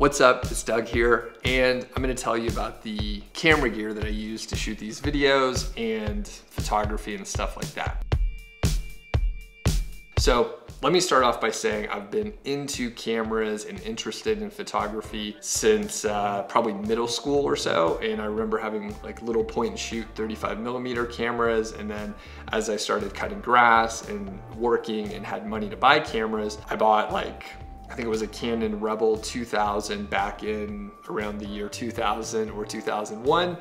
What's up, it's Doug here, and I'm gonna tell you about the camera gear that I use to shoot these videos and photography and stuff like that. So let me start off by saying I've been into cameras and interested in photography since probably middle school or so. And I remember having like little point and shoot 35mm cameras. And then as I started cutting grass and working and had money to buy cameras, I bought I think it was a Canon Rebel 2000 back in around the year 2000 or 2001.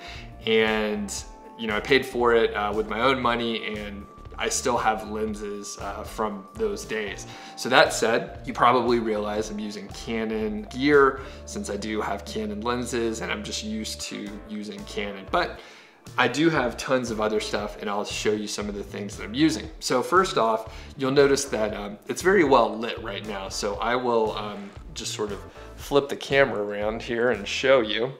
And I paid for it with my own money, and I still have lenses from those days. So that said, you probably realize I'm using Canon gear since I do have Canon lenses and I'm just used to using Canon. But I do have tons of other stuff, and I'll show you some of the things that I'm using. So first off, you'll notice that it's very well lit right now. So I will just sort of flip the camera around here and show you.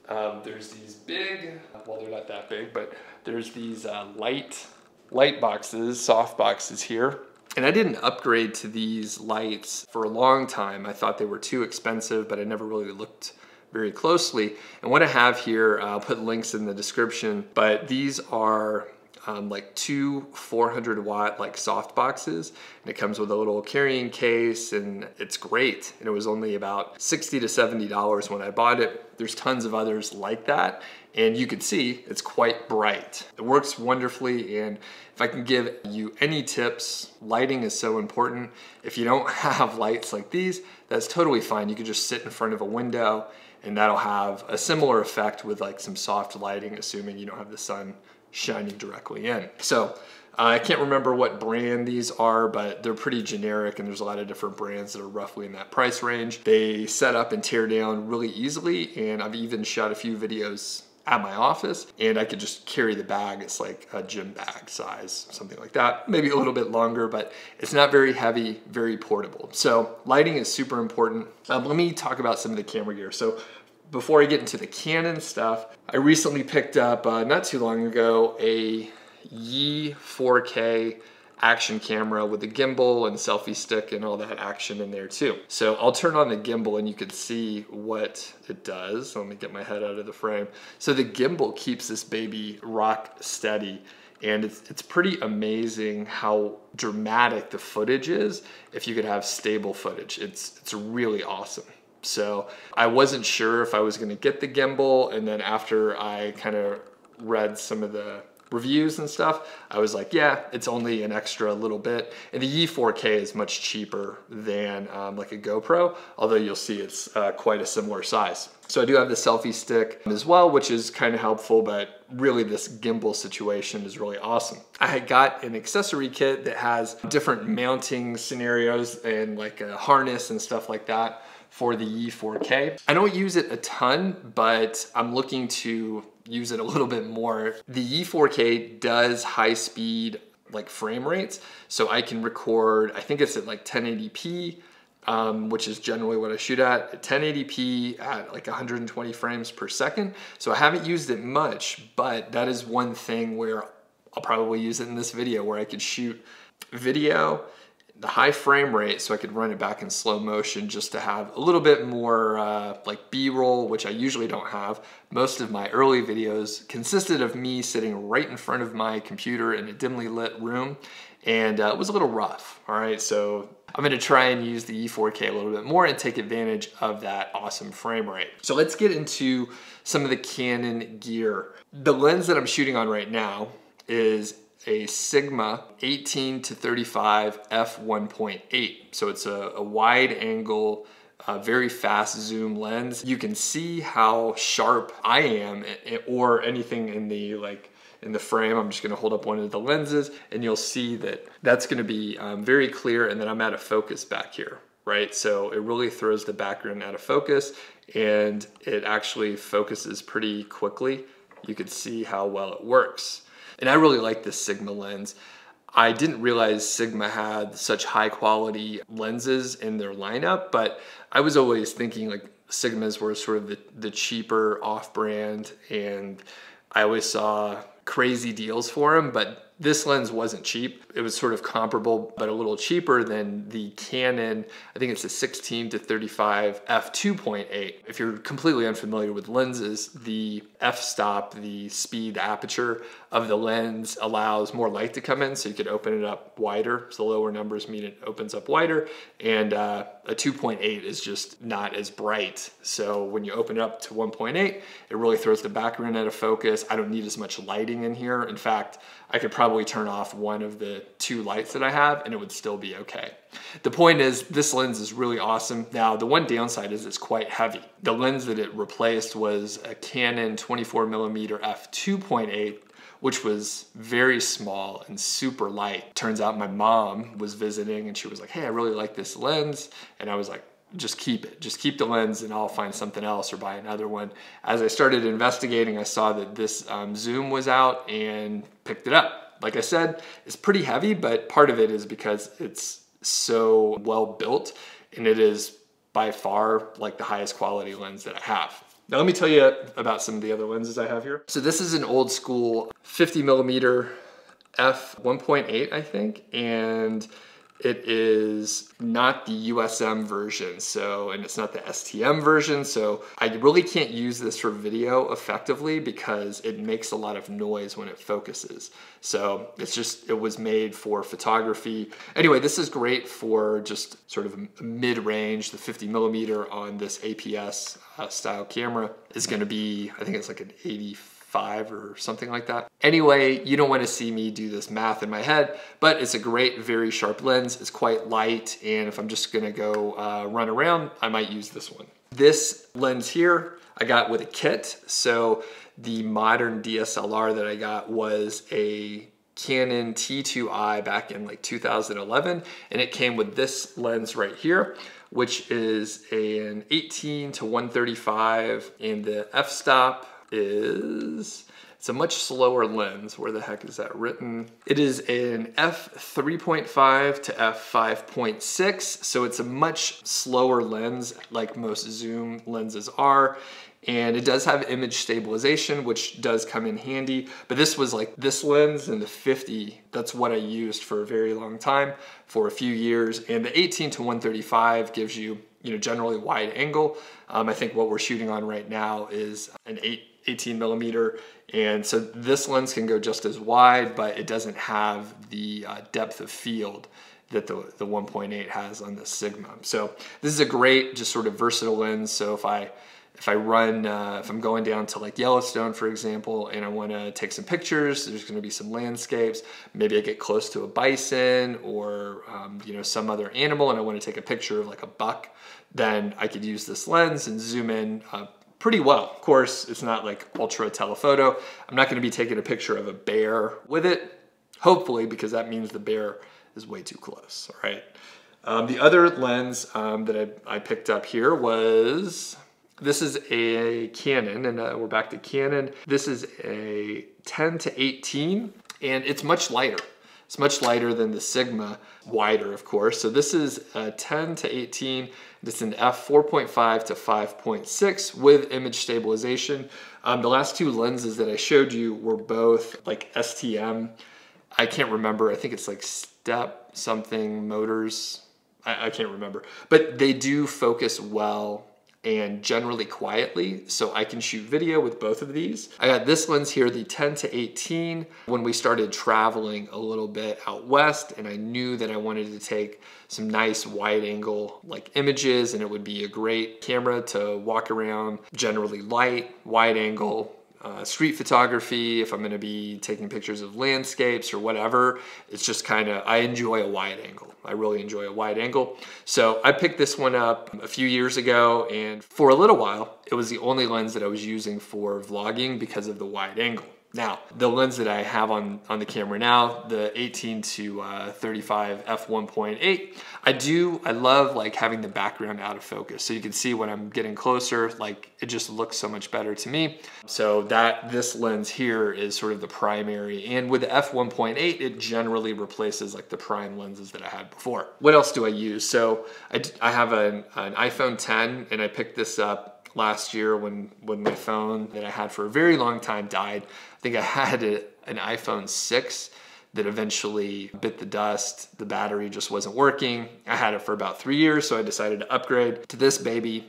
There's these big, well, they're not that big, but there's these light boxes, soft boxes here. And I didn't upgrade to these lights for a long time. I thought they were too expensive, but I never really looked very closely. And what I have here, I'll put links in the description, but these are like two 400-watt soft boxes, and it comes with a little carrying case, and it's great. And it was only about $60 to $70 when I bought it. There's tons of others like that, and you can see it's quite bright. It works wonderfully, and if I can give you any tips, lighting is so important. If you don't have lights like these, that's totally fine. You can just sit in front of a window, and that'll have a similar effect with some soft lighting, assuming you don't have the sun shining directly in. So I can't remember what brand these are, but they're pretty generic, and there's a lot of different brands that are roughly in that price range. They set up and tear down really easily, and I've even shot a few videos at my office, and I could just carry the bag. It's like a gym bag size, something like that. Maybe a little bit longer, but it's not very heavy, very portable. So lighting is super important. Let me talk about some of the camera gear. So before I get into the Canon stuff, I recently picked up, not too long ago, a Yi 4K action camera with a gimbal and selfie stick and all that action in there too. So I'll turn on the gimbal and you can see what it does. Let me get my head out of the frame. So the gimbal keeps this baby rock steady, and it's pretty amazing how dramatic the footage is if you could have stable footage. It's really awesome. So I wasn't sure if I was gonna get the gimbal, and then after I kind of read some of the reviews and stuff, I was like, yeah, it's only an extra little bit. And the Yi 4K is much cheaper than like a GoPro, although you'll see it's quite a similar size. So I do have the selfie stick as well, which is kind of helpful, but really this gimbal situation is really awesome. I had got an accessory kit that has different mounting scenarios and like a harness and stuff like that for the Yi 4K. I don't use it a ton, but I'm looking to use it a little bit more. The Yi 4K does high speed frame rates, so I can record, I think it's at 1080p, which is generally what I shoot at 1080p at 120 frames per second. So I haven't used it much, but that is one thing where I'll probably use it in this video, where I could shoot video, the high frame rate, so I could run it back in slow motion just to have a little bit more B-roll, which I usually don't have. Most of my early videos consisted of me sitting right in front of my computer in a dimly lit room, and it was a little rough, all right? So I'm gonna try and use the Yi 4K a little bit more and take advantage of that awesome frame rate. So let's get into some of the Canon gear. The lens that I'm shooting on right now is a Sigma 18 to 35 f1.8. So it's a wide angle, very fast zoom lens. You can see how sharp I am, or anything in the frame. I'm just gonna hold up one of the lenses, and you'll see that that's gonna be very clear, and then I'm out of focus back here, right? So it really throws the background out of focus, and it actually focuses pretty quickly. You can see how well it works. And I really like this Sigma lens. I didn't realize Sigma had such high quality lenses in their lineup, but I was always thinking Sigmas were sort of the cheaper off-brand, and I always saw crazy deals for them, but This lens wasn't cheap. It was sort of comparable, but a little cheaper than the Canon, I think it's a 16 to 35 f2.8. If you're completely unfamiliar with lenses, the f-stop, the speed, the aperture of the lens allows more light to come in, so you could open it up wider. So the lower numbers mean it opens up wider, and a 2.8 is just not as bright. So when you open it up to 1.8, it really throws the background out of focus. I don't need as much lighting in here. In fact, I could probably turn off one of the 2 lights that I have and it would still be okay. The point is, this lens is really awesome. Now, the one downside is it's quite heavy. The lens that it replaced was a Canon 24mm f2.8, which was very small and super light. Turns out my mom was visiting and she was like, hey, I really like this lens. And I was like, just keep it. Just keep the lens and I'll find something else or buy another one. As I started investigating, I saw that this zoom was out and picked it up. Like I said, it's pretty heavy, but part of it is because it's so well built, and it is by far like the highest quality lens that I have. Now let me tell you about some of the other lenses I have here. So this is an old school 50mm f1.8, I think, and it is not the USM version, and it's not the STM version, so I really can't use this for video effectively because it makes a lot of noise when it focuses. So it was made for photography. Anyway, this is great for just sort of mid-range. The 50mm on this APS style camera is gonna be, I think it's like an 85 or something like that. Anyway, you don't want to see me do this math in my head, but it's a great, very sharp lens. It's quite light, and if I'm just gonna go run around, I might use this one. This lens here, I got with a kit. So the modern DSLR that I got was a Canon T7i back in like 2011, and it came with this lens right here, which is an 18 to 135, and the f-stop it's a much slower lens. Where the heck is that written? It is an f3.5 to f5.6, so it's a much slower lens like most zoom lenses are. And it does have image stabilization, which does come in handy. But this was like this lens and the 50, that's what I used for a very long time, for a few years. And the 18 to 135 gives you, generally wide angle. I think what we're shooting on right now is an 18mm, and so this lens can go just as wide, but it doesn't have the depth of field that the 1.8 has on the Sigma. So this is a great, just sort of versatile lens. So if I'm going down to like Yellowstone, for example, and I want to take some pictures, there's going to be some landscapes, maybe I get close to a bison or some other animal and I want to take a picture of like a buck, then I could use this lens and zoom in pretty well. Of course, it's not like ultra telephoto. I'm not going to be taking a picture of a bear with it, hopefully, because that means the bear is way too close, all right? The other lens that I picked up here was, this is a Canon, and we're back to Canon. This is a 10 to 18, and it's much lighter. It's much lighter than the Sigma, wider of course. So this is a 10 to 18, it's an f4.5 to 5.6 with image stabilization. The last 2 lenses that I showed you were both like STM. I can't remember, I think it's like Step something Motors, I can't remember. But they do focus well and generally quietly, so I can shoot video with both of these. I got this lens here, the 10 to 18, when we started traveling a little bit out west, and I knew that I wanted to take some nice wide angle like images, and it would be a great camera to walk around, generally light, wide angle, street photography, if I'm gonna be taking pictures of landscapes or whatever. It's just I enjoy a wide angle. I really enjoy a wide angle. So I picked this one up a few years ago, and for a little while, it was the only lens that I was using for vlogging because of the wide angle. Now, the lens that I have on the camera now, the 18 to 35 f1.8, I love like having the background out of focus. So you can see when I'm getting closer, like it just looks so much better to me. So this lens here is sort of the primary. And with the f1.8, it generally replaces like the prime lenses that I had before. What else do I use? So I have an iPhone 10, and I picked this up last year when my phone that I had for a very long time died. I think I had an iPhone 6 that eventually bit the dust. The battery just wasn't working. I had it for about 3 years, so I decided to upgrade to this baby,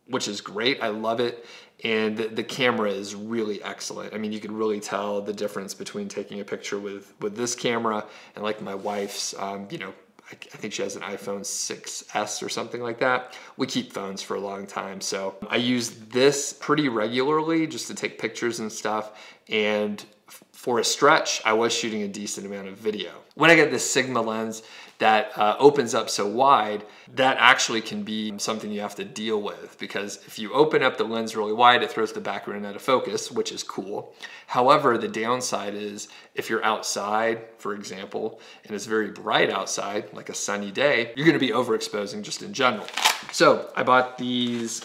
which is great. I love it. And the camera is really excellent. I mean, you can really tell the difference between taking a picture with this camera and like my wife's, you know, I think she has an iPhone 6S or something like that. We keep phones for a long time. So I use this pretty regularly just to take pictures and stuff. And for a stretch, I was shooting a decent amount of video. When I get this Sigma lens that opens up so wide, that actually can be something you have to deal with, because if you open up the lens really wide, it throws the background out of focus, which is cool. However, the downside is if you're outside, for example, and it's very bright outside, like a sunny day, you're gonna be overexposing just in general. So I bought these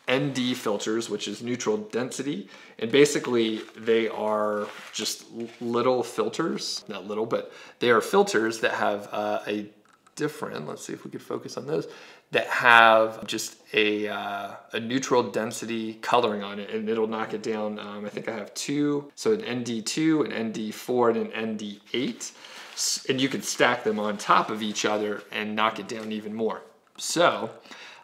ND filters, which is neutral density. And basically they are just little filters, not little, but they are filters that have a different, let's see if we could focus on those, that have just a neutral density coloring on it, and it'll knock it down. I think I have 2, so an ND2, an ND4, and an ND8. And you can stack them on top of each other and knock it down even more. So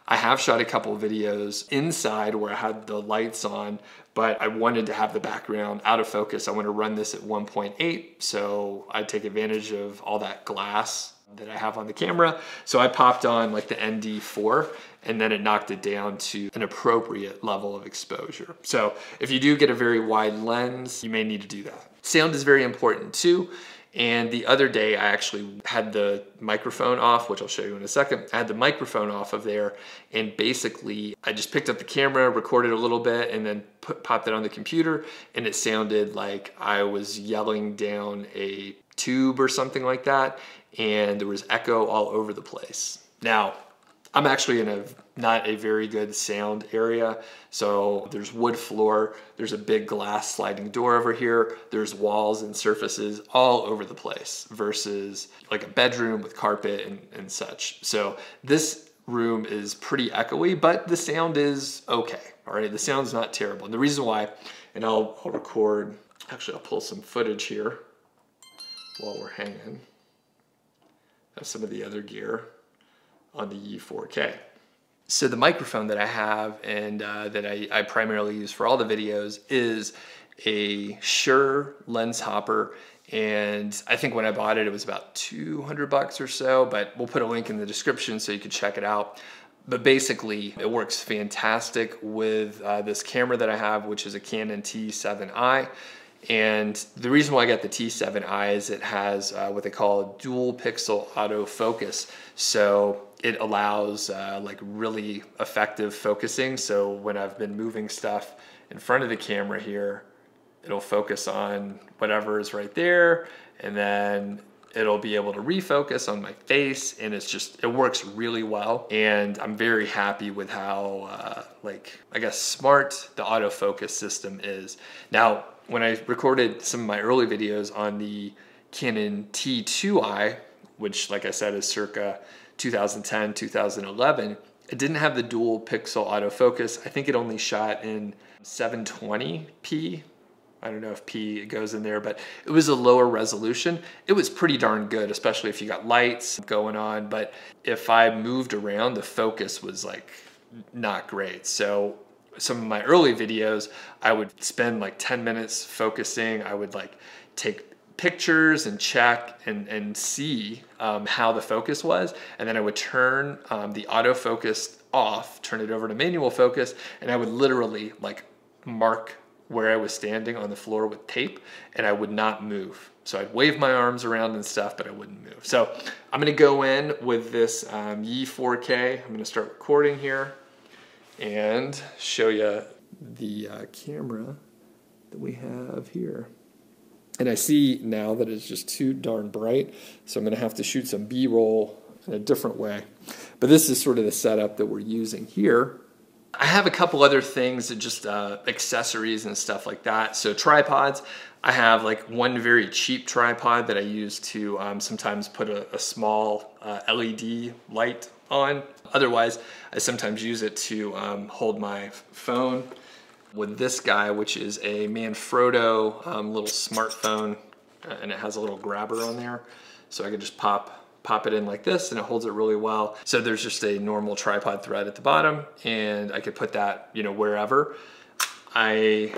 I have shot a couple of videos inside where I had the lights on, but I wanted to have the background out of focus. I want to run this at 1.8, so I take advantage of all that glass that I have on the camera. So I popped on like the ND4, and then it knocked it down to an appropriate level of exposure. So if you do get a very wide lens, you may need to do that. Sound is very important too. And the other day I actually had the microphone off, which I'll show you in a second. I had the microphone off of there, and basically I just picked up the camera, recorded a little bit, and then popped it on the computer, and it sounded like I was yelling down a tube or something like that, and there was echo all over the place. Now, I'm actually in not a very good sound area. So there's wood floor, there's a big glass sliding door over here, there's walls and surfaces all over the place versus like a bedroom with carpet and such. So this room is pretty echoey, but the sound is okay. All right, the sound's not terrible. And the reason why, and I'll record, actually I'll pull some footage here while we're hanging of some of the other gear on the E4K. So the microphone that I have and that I primarily use for all the videos is a Shure lens hopper. And I think when I bought it, it was about 200 bucks or so, but we'll put a link in the description so you can check it out. But basically it works fantastic with this camera that I have, which is a Canon T7i. And the reason why I got the T7i is it has what they call dual pixel autofocus. So it allows like really effective focusing. So when I've been moving stuff in front of the camera here, it'll focus on whatever is right there, and then it'll be able to refocus on my face, and it works really well. And I'm very happy with how like, I guess, smart the autofocus system is. Now, when I recorded some of my early videos on the Canon T7i, which like I said is circa 2010, 2011, it didn't have the dual pixel autofocus. I think it only shot in 720p. I don't know if P goes in there, but it was a lower resolution. It was pretty darn good, especially if you got lights going on. But if I moved around, the focus was like not great. So some of my early videos, I would spend like 10 minutes focusing. I would like take pictures and check and see how the focus was. And then I would turn the autofocus off, turn it over to manual focus, and I would literally like mark where I was standing on the floor with tape, and I would not move. So I'd wave my arms around and stuff, but I wouldn't move. So I'm gonna go in with this E4K. I'm gonna start recording here and show you the camera that we have here. And I see now that it's just too darn bright, so I'm gonna have to shoot some B-roll in a different way. But this is sort of the setup that we're using here. I have a couple other things that just accessories and stuff like that. So tripods, I have like one very cheap tripod that I use to sometimes put a small LED light on. Otherwise, I sometimes use it to hold my phone with this guy, which is a Manfrotto little smartphone and it has a little grabber on there. So I can just pop it in like this and it holds it really well. So there's just a normal tripod thread at the bottom and I could put that, you know, wherever. I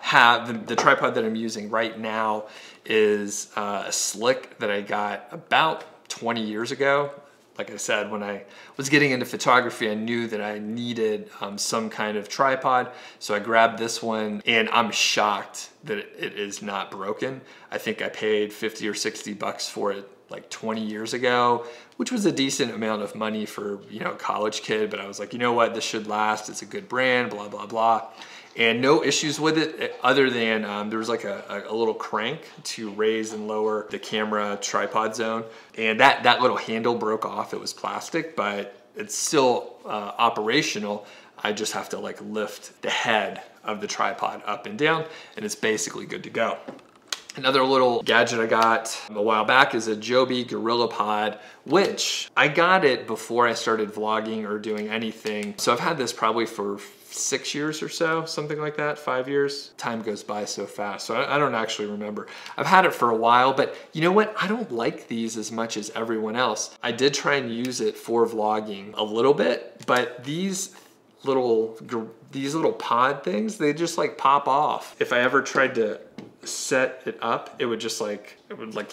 have the tripod that I'm using right now is a Slik that I got about 20 years ago. Like I said, when I was getting into photography, I knew that I needed some kind of tripod. So I grabbed this one and I'm shocked that it is not broken. I think I paid 50 or 60 bucks for it like 20 years ago, which was a decent amount of money for, you know, a college kid. But I was like, you know what, this should last. It's a good brand, blah, blah, blah. And no issues with it other than there was like a little crank to raise and lower the camera tripod zone. And that little handle broke off. It was plastic, but it's still operational. I just have to like lift the head of the tripod up and down and it's basically good to go. Another little gadget I got a while back is a Joby GorillaPod, which I got it before I started vlogging or doing anything. So I've had this probably for 6 years or so, something like that, 5 years. Time goes by so fast, so I don't actually remember. I've had it for a while, but you know what? I don't like these as much as everyone else. I did try and use it for vlogging a little bit, but these little pod things, they just like pop off. If I ever tried to set it up, it would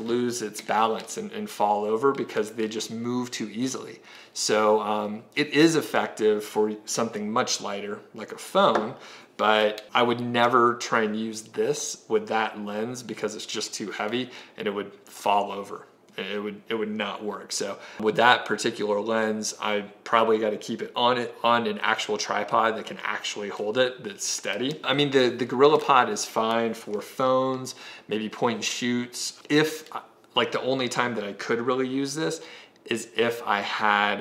lose its balance and fall over because they just move too easily. So it is effective for something much lighter like a phone, but I would never try and use this with that lens because it's just too heavy and it would fall over. It would not work. So with that particular lens, I probably got to keep it on an actual tripod that can actually hold it, that's steady. I mean, the GorillaPod is fine for phones, maybe point and shoots. If like the only time that I could really use this is if I had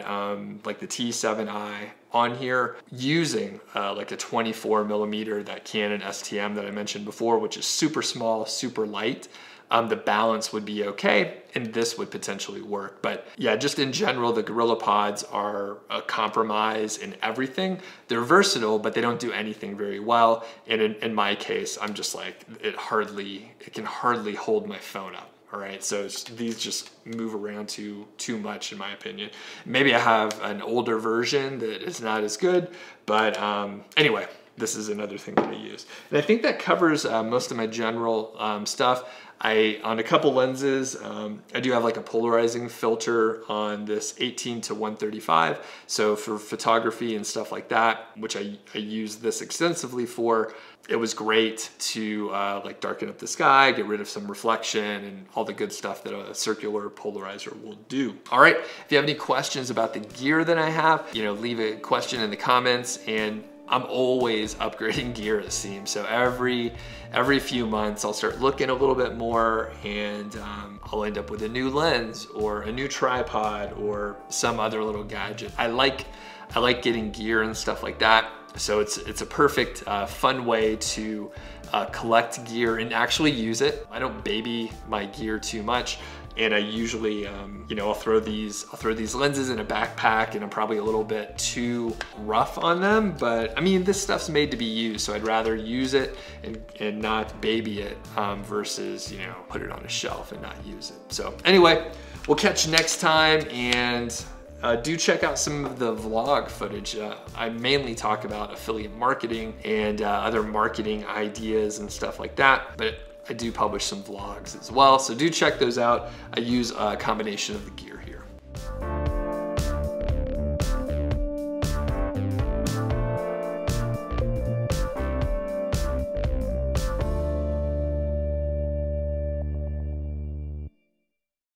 like the T7i on here using like a 24mm, that Canon STM that I mentioned before, which is super small, super light. The balance would be okay and this would potentially work. But yeah, just in general, the GorillaPods are a compromise in everything. They're versatile, but they don't do anything very well. And in my case, I'm just like, it can hardly hold my phone up. All right, so these just move around too much in my opinion. Maybe I have an older version that is not as good, but anyway, this is another thing that I use. And I think that covers most of my general stuff. On a couple lenses, I do have like a polarizing filter on this 18 to 135. So for photography and stuff like that, which I use this extensively for, it was great to like darken up the sky, get rid of some reflection and all the good stuff that a circular polarizer will do. All right, if you have any questions about the gear that I have, you know, leave a question in the comments, and I'm always upgrading gear, it seems. So every few months I'll start looking a little bit more and I'll end up with a new lens or a new tripod or some other little gadget. I like getting gear and stuff like that. So it's a perfect fun way to collect gear and actually use it. I don't baby my gear too much. And I usually, you know, I'll throw these lenses in a backpack and I'm probably a little bit too rough on them, but I mean, this stuff's made to be used. So I'd rather use it and not baby it versus, you know, put it on a shelf and not use it. So anyway, we'll catch you next time, and do check out some of the vlog footage. I mainly talk about affiliate marketing and other marketing ideas and stuff like that, but I do publish some vlogs as well, so do check those out. I use a combination of the gear.